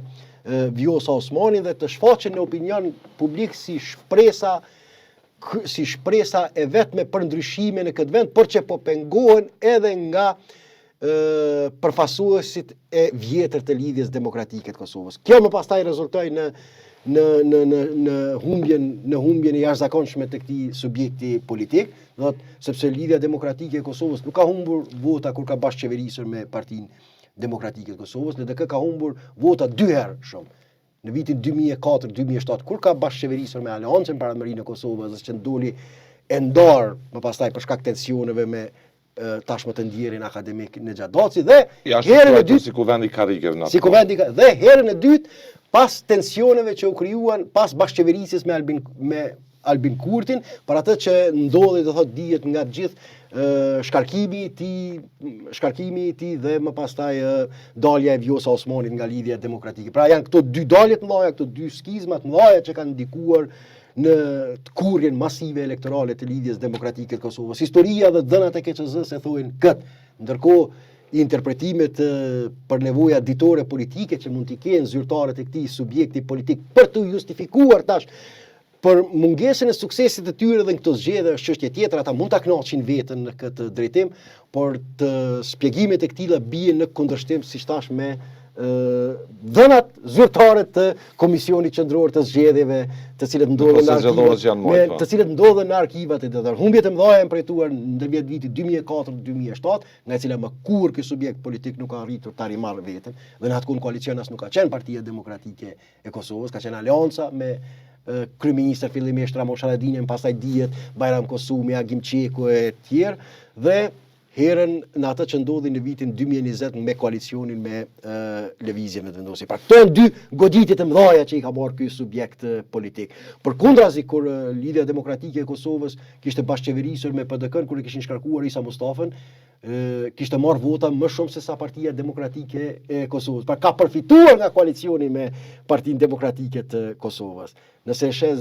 Vjosa Osmanin dhe të shfaqen në opinion publik si shpresa e vetme për ndryshime në këtë vend, por që po pengohen edhe nga përfaqësuesit e vjetër të lidhjes demokratike të Kosovës. Kjo më pastaj rezultoi në humbjen e jashtëzakonshme të këtij subjekti politik, sepse lidhja demokratike e Kosovës nuk ka humbur vota kur ka bashkëqeverisur me Partinë Demokratike të Kosovës, LDK ka humbur vota 2 herë shumë. Në vitin 2004-2007 kur ka bashkëqeverisur me Aleancën Paramërinë e Kosovës, që ndoli e ndar më pastaj për shkak tensioneve me tashmë të ndjerin akademik në Gjadaci dhe herën e dytë si kuvendi karike dhe herën e dytë pas tensioneve që u krijuan pas bashkëqeverisjes me Albin Kurtin, për atë që ndodhi dihet nga gjithë shkarkimi i tij dhe më pastaj dalja e Vjosa Osmanit nga lidhja demokratike. Pra janë këto dy dalje të mëdha, këto dy skizma të mëdha që kanë ndikuar në kurrjen masive elektorale të lidhjes demokratike të Kosovës. Historia dhe dhënat e KQZ-s e thojnë këtë. Ndërkohë interpretimet për nevoja ditore politike që mund t'i kenë zyrtarët e këtij subjekti politik për të justifikuar tash për mungesën e suksesit të tyre dhe në këto zgjedhje është çështje tjetër, ata mund ta kënaqin veten në këtë drejtim, por të shpjegimet e këtilla bien në kundërshtim siç thash me dhënat zyrtare të Komisionit Qendror të Zgjedhjeve, të cilët ndodhen në arkivat e detyruar. Humbjet e mëdha janë përjetuar ndërmjet vitit 2004-2007, nga e cila më kurrë ky subjekt politik nuk ka arritur ta rimarrë veten, dhe në atë koalicion as nuk ka qenë Partia Demokratike e Kosovës, ka qenë Aleanca me kryeministër fillimisht Ramosh Haradinaj, pastaj dihet Bajram Kosumi, Agim Qeku e tjerë, dhe herën në atë që ndodhi në vitin 2020 me koalicionin me Lëvizjen Vetëvendosje. Pra këto janë dy goditje të mëdha që i ka marrë ky subjekt politik. Përkundrazi kur Lidhja Demokratike e Kosovës kishte bashkëqeverisur me PDK-n, kur e kishin shkarkuar Isa Mustafën, kishte marrë vota më shumë se sa Partia Demokratike e Kosovës. Pra ka përfituar nga koalicioni me Partinë Demokratike të Kosovës. Nëse shes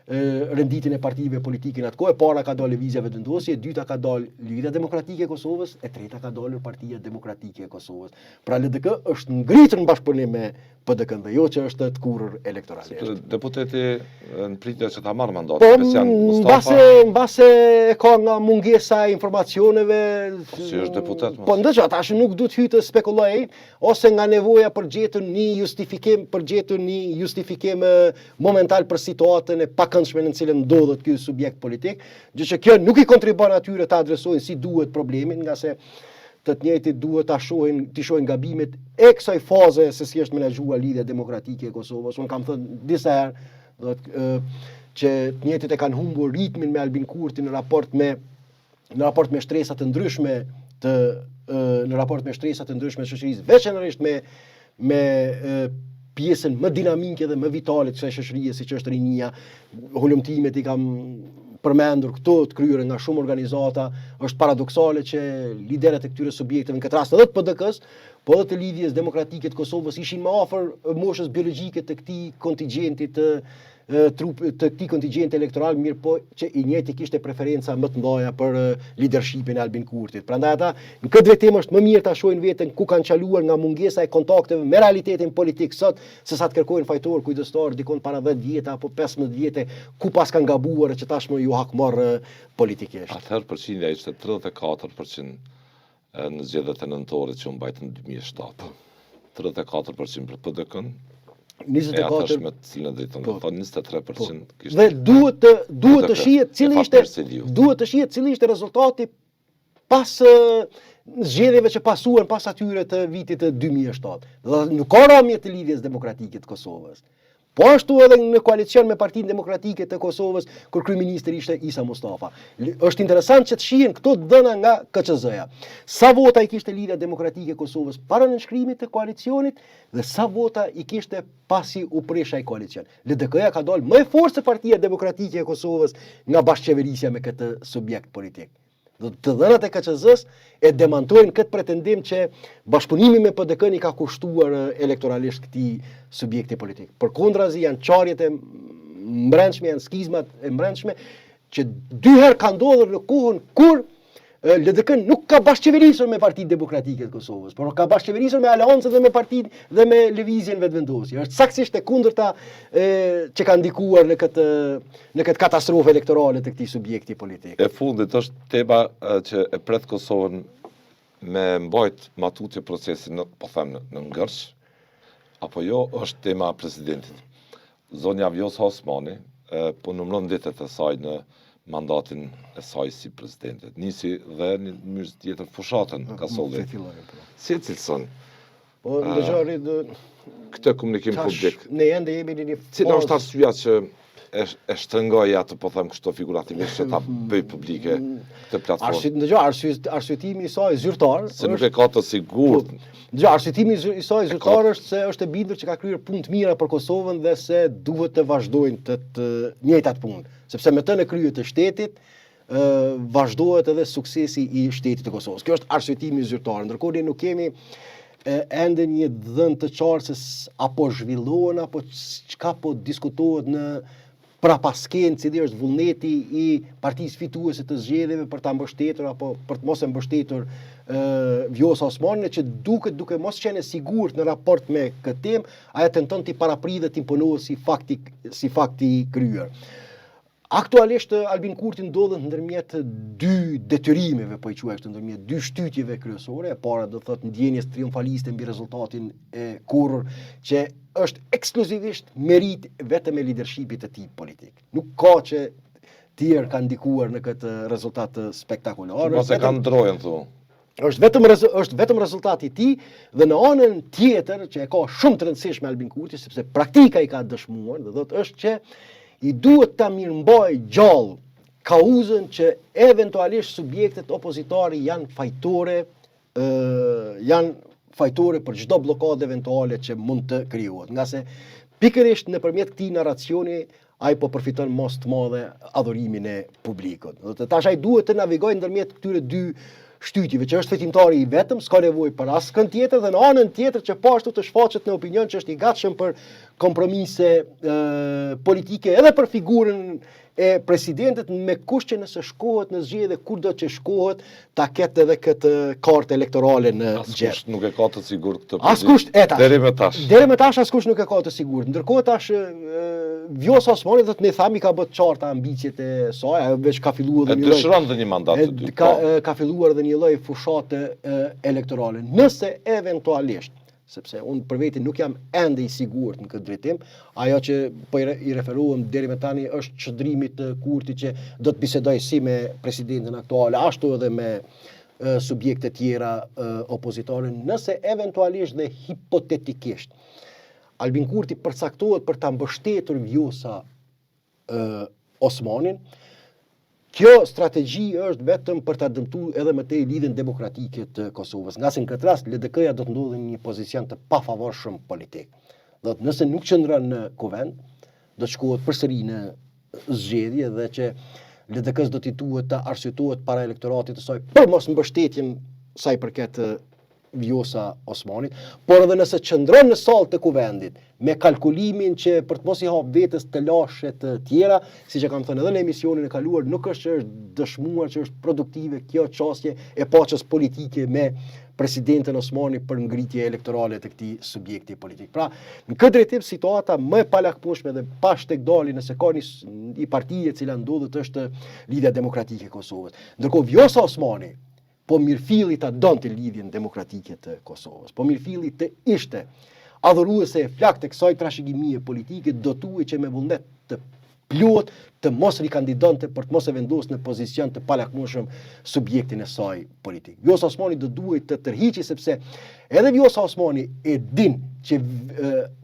renditjen e partive politike në atë kohë, e para ka dalë Lëvizja Vetëvendosje, e dyta ka dalë Lidhja Demokratike e Kosovës, e treta ka dalë Partia Demokratike e Kosovës. Pra LDK është ngritur në bashkëpunim me PDK-n dhe jo që është të kurrë elektorale. Deputeti në pritje që ta marrë mandatin, Besian Mustafa. Mbase e ka nga mungesa e informacioneve. Si është deputet mos. Po ndërsa tash nuk duhet hyj të spekuloj, ose nga nevoja për gjetur një justifikim momental për situatën e pakëndshme në cilën ndodhet ky subjekt politik, gjë që kjo nuk i kontribon atyre ta adresojnë si duhet problemin, nga se të njëjtit duhet ta shohin gabimet e kësaj faze se si është menaxhuar Lidhja Demokratike e Kosovës. Unë kam thënë disa herë që të njëjtit e kanë humbur ritmin me Albin Kurti në raport me shtresa të ndryshme të shoqërisë, veçanërisht me pjesën më dinamike dhe më vitale të kësaj shoqërie siç është rinia. Hulumtimet i kam përmendur këto të kryer nga shumë organizata. Është paradoksale që liderët e këtyre subjekteve, në këtë rast edhe të PDK-s, po edhe të Lidhjes Demokratike të Kosovës, ishin më afër moshës biologjike të këtij kontingjenti të këtij kontingjenti elektoral, mirë po që i njëjti kishte preferenca më të mëdha për leadershipin e Albin Kurtit. Prandaj ata në këtë drejtim është më mirë ta shohin veten ku kanë çaluar nga mungesa e kontakteve me realitetin politik sot, se sa të kërkojnë fajtor kujdestar dikon para 10 vjet apo 15 vjet ku pas kanë gabuar që tashmë ju hakmor politikisht. Atëherë përqindja ishte 34% në zgjedhjet e nëntorit që u mbajtën në 2007. 34% për PDK-n. 24 me të cilën drejton, po 23% kishte. Dhe duhet të shihet cili ishte rezultati pas zgjedhjeve që pasuan pas atyre të vitit të 2007. Dhe nuk ka rëmje të Lidhjes Demokratike të Kosovës. Po ashtu edhe në koalicion me Partinë Demokratike të Kosovës, kur kryeministri ishte Isa Mustafa. Është interesant që të shihen këto dhëna nga KQZ-ja. Sa vota i kishte Lidhja Demokratike e Kosovës para nënshkrimit të koalicionit dhe sa vota i kishte pasi u prish ai koalicion. LDK-ja ka dalë më e fortë se Partia Demokratike e Kosovës nga bashkëqeverisja me këtë subjekt politik. Të dhënat e KQZ-s e demantojnë këtë pretendim që bashkëpunimi me PDK-n i ka kushtuar elektoralisht këtij subjekti politik. Përkundrazi janë çarjet e mbrëmshme, janë skizmat e mbrëmshme që dy herë kanë ndodhur në kohën kur LDK nuk ka bashkëqeverisur me Partinë Demokratike të Kosovës, por ka bashkëqeverisur me aleancën dhe me partinë dhe me lëvizjen vetëvendosje. Është saktësisht e kundërta që ka ndikuar në këtë katastrofë elektorale të këtij subjekti politik. E fundit është tema që e pret Kosovën me mbajt matutje procesin po them në ngërsh, apo jo, është tema e presidentit. Zonja Vjosa Osmani po numëron ditët e saj në mandatin e saj si presidente. Nisi dhe në mënyrë tjetër fushatën ka solli. Si cilëson? Po ndëgjori këtë komunikim publik. Ne ende jemi në një Cila është arsyeja që e shtrëngoi atë, po them kështu figurativisht, që ta bëj publike këtë platformë? Arsyetimi i saj zyrtar se nuk e ka të sigurt. Arsyetimi i saj zyrtar është se është e bindur që ka kryer punë të mira për Kosovën dhe se duhet të vazhdojnë të njëjtat punë, sepse me të në krye të shtetit vazhdohet edhe suksesi i shtetit të Kosovës. Kjo është arsyetimi zyrtar. Ndërkohë ne nuk kemi ende një dhënë të qartë se apo zhvillohen apo çka po diskutohet në prapasken, cili është vullneti i partisë fituese të zgjedhjeve për ta mbështetur apo për të mos e mbështetur Vjosa Osmani, që duke mos qenë sigurt në raport me këtë temë, ajo tenton të paraprit dhe të imponohet si fakti i kryer. Aktualisht Albin Kurti ndodhet ndërmjet dy detyrimeve, po i quaj kështu, ndërmjet dy shtytjeve kryesore. E para do thotë ndjenjes triumfaliste mbi rezultatin e kurrë, që është ekskluzivisht merit vetëm e leadershipit të tij politik. Nuk ka që tjerë kanë ndikuar në këtë rezultat spektakolar. Mos e kanë ndrojen thu. Është vetëm rezultati i tij, dhe në anën tjetër që e ka shumë të rëndësishme Albin Kurti, sepse praktika i ka dëshmuar, do thotë është që i duhet ta mirëmbaj gjallë kauzën që eventualisht subjektet opozitare janë fajtore për çdo blokadë eventuale që mund të krijohet. Nga se pikërisht nëpërmjet këtij narracioni ai po përfiton mos të madhe adhurimin e publikut. Do të tash ai duhet të navigojë ndërmjet këtyre dy shtytjeve, që është fitimtari i vetëm, s'ka nevojë për askën tjetër, dhe në anën tjetër që pashtu të shfaqet në opinion që është i gatshëm për kompromise politike edhe për figurën e presidentit, me kusht që nëse shkohet në zgjedhje, kurdo që shkohet, ta ketë edhe këtë kartë elektorale në gjep. Askush nuk e ka të sigurt këtë pozitë. Deri me tash. Deri me tash askush nuk e ka të sigurt. Ndërkohë tash Vjosa Osmani do të ne thami ka bërë qarta ambicjet e saj, ajo veç ka filluar dhe një lloj. Dëshiron dhe një mandat të dy. Ka filluar dhe një lloj fushate elektorale. Nëse eventualisht, sepse unë për veti nuk jam ende i sigurt në këtë drejtim, ajo që po i referuam deri me tani është çdrimi të Kurti që do të bisedoj si me presidentin aktuale, ashtu edhe me subjekte tjera opozitare, nëse eventualisht dhe hipotetikisht Albin Kurti përcaktohet për ta mbështetur Vjosa Osmanin, kjo strategji është vetëm për ta dëmtuar edhe më tej lidhjen demokratike të Kosovës. Nga se në këtë rast LDK-ja do të ndodhë në një pozicion të pafavorshëm politik. Do të nëse nuk qëndron në kuvend, do të shkohet përsëri në zgjedhje dhe që LDK-s do t'i duhet të arsyetohet para elektoratit të saj për mos mbështetjen saj përket Vjosa Osmanit, por edhe nëse qëndron në sallë të kuvendit me kalkulimin që për të mos i hap vetes të lashe të tjera, siç e kam thënë edhe në emisionin e kaluar, nuk është që është dëshmuar që është produktive kjo çështje e paçës politike me presidentin Osmani për ngritje elektorale të këtij subjekti politik. Pra, në këtë drejtim situata më e palakpueshme dhe pa shtekdali nëse ka një parti e cila ndodhet është Lidhja Demokratike e Kosovës. Ndërkohë Vjosa Osmani po mirëfilli ta donte lidhjen demokratike të Kosovës. Po mirëfilli të ishte adhuruese e flak të kësaj trashëgimie politike, dotuaj që me vullnet të plot të mos rikandidonte për të mos e vendosur në pozicion të palakmueshëm subjektin e saj politik. Vjosa Osmani do duhet të tërhiqej sepse edhe Vjosa Osmani e din që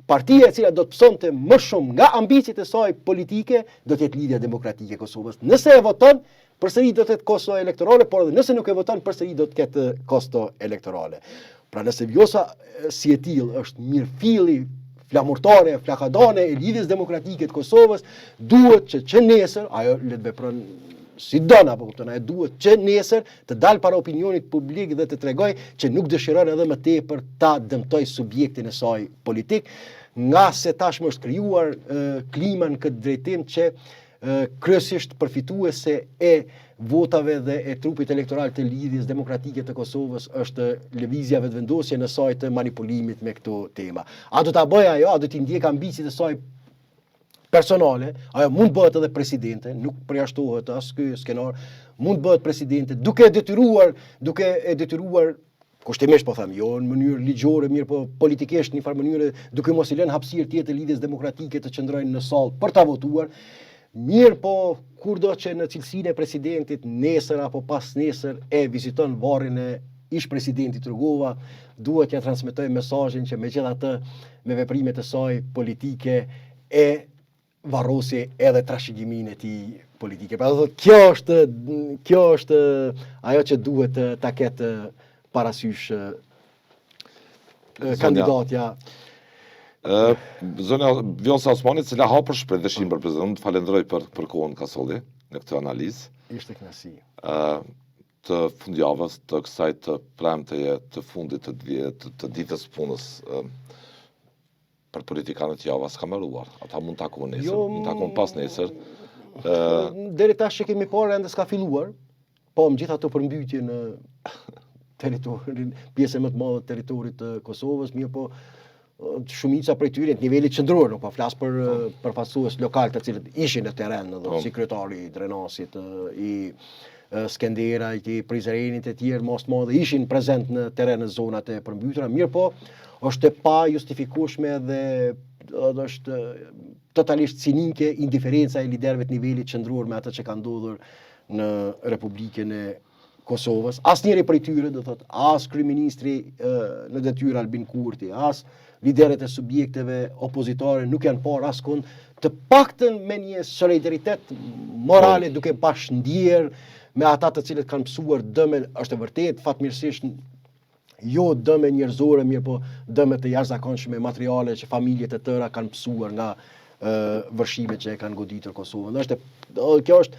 partia e cila do të psonte më shumë nga ambicjet e saj politike do të jetë Lidhja Demokratike e Kosovës. Nëse e voton, përsëri do të ketë kosto elektorale, por edhe nëse nuk e voton, përsëri do të ketë kosto elektorale. Pra nëse Vjosa si e tillë është mirëfilli flamurtare, flakadane e Lidhjes Demokratike të Kosovës, duhet që nesër, ajo le të vepron si don apo kupton, ajo duhet që nesër të dalë para opinionit publik dhe të tregoj që nuk dëshiron edhe më tepër ta dëmtoj subjektin e saj politik, nga se tashmë është krijuar klima në këtë drejtim që kryesisht përfituese e votave dhe e trupit elektoral të Lidhjes Demokratike të Kosovës është lëvizja vetëvendosje në saj të manipulimit me këto tema. A do ta bëj ajo, a do t'i ndjek ambicit e saj personale, ajo mund bëhet edhe presidente, nuk përjashtohet as ky skenar, mund bëhet presidente duke e detyruar kushtimisht po them, jo në mënyrë ligjore, mirë po politikisht në një farë mënyrë, duke mos i lënë hapësirë tjetër Lidhjes Demokratike të qëndrojnë në sallë për ta votuar. Mirë po kurdo që në cilësinë e presidentit nesër apo pas nesër e viziton varrin e ish presidentit Rugova, duhet t'ja transmetoj mesazhin që megjithatë me veprimet e saj politike e varrosi edhe trashëgiminë e tij politike. Pra do thotë kjo është ajo që duhet ta ketë parasysh kandidatja. Zonja Vjosa Osmani, cila hapër shpejt dëshim për prezidentin, të falenderoj për kohën ka solli në këtë analizë. Ishte kënaqësi. Të fundjavës, të kësaj të premteje të fundit të ditës punës për politikanët javës ka mëruar. Ata mund takon nesër, mund takon pas nesër. Deri tash që kemi parë ende s'ka filluar, po me gjithë ato përmbytje në territorin, pjesë më të madhe të territorit të Kosovës, mirë po shumica prej tyre në nivelit qendror, nuk po flas për përfaqësues lokal të cilët ishin në terren, do sekretari i Drenasit, i Skenderajt, i Prizrenit e tjerë, mos të madhe ishin prezent në terren në zonat e përmbytura, mirë po është e pa justifikueshme dhe është totalisht cinike indiferenca e liderëve të nivelit qendror me atë që ka ndodhur në Republikën e Kosovës. Asnjëri prej tyre, do thot, as kryeministri në detyrë Albin Kurti, as liderët e subjekteve opozitare nuk janë parë askund, të paktën me një solidaritet morale duke bashkëndjer me ata të cilët kanë mësuar dëme, është e vërtet fatmirësisht jo dëme njerëzore, mirë po dëme të jashtëzakonshme materiale që familjet e tëra kanë mësuar nga vërshimet që e kanë goditur Kosovën. Kjo është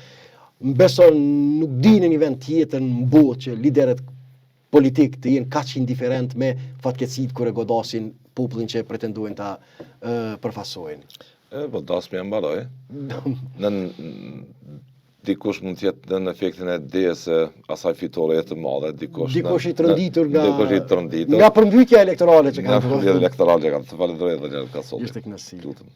beson nuk di në një vend tjetër në botë që liderët politik të jenë kaq indiferent me fatkeqësitë kur e godasin popullin që pretendojnë ta përfaqësojnë. Po dasmi e mbaroj. Dikush mund të jetë në efektin e dijes se asaj fitore e të madhe, dikush i trënditur nga përmbytja elektorale që kanë. Nga përmbytja elektorale që kanë. Të falenderoj edhe një herë ka solli. Ishte kënaqësi. Lutem.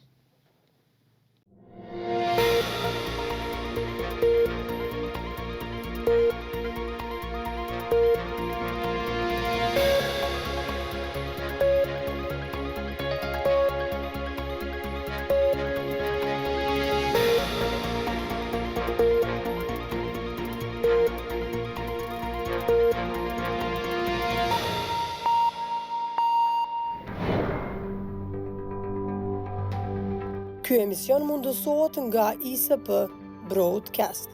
Ky emision mundësohet nga ISP Broadcast.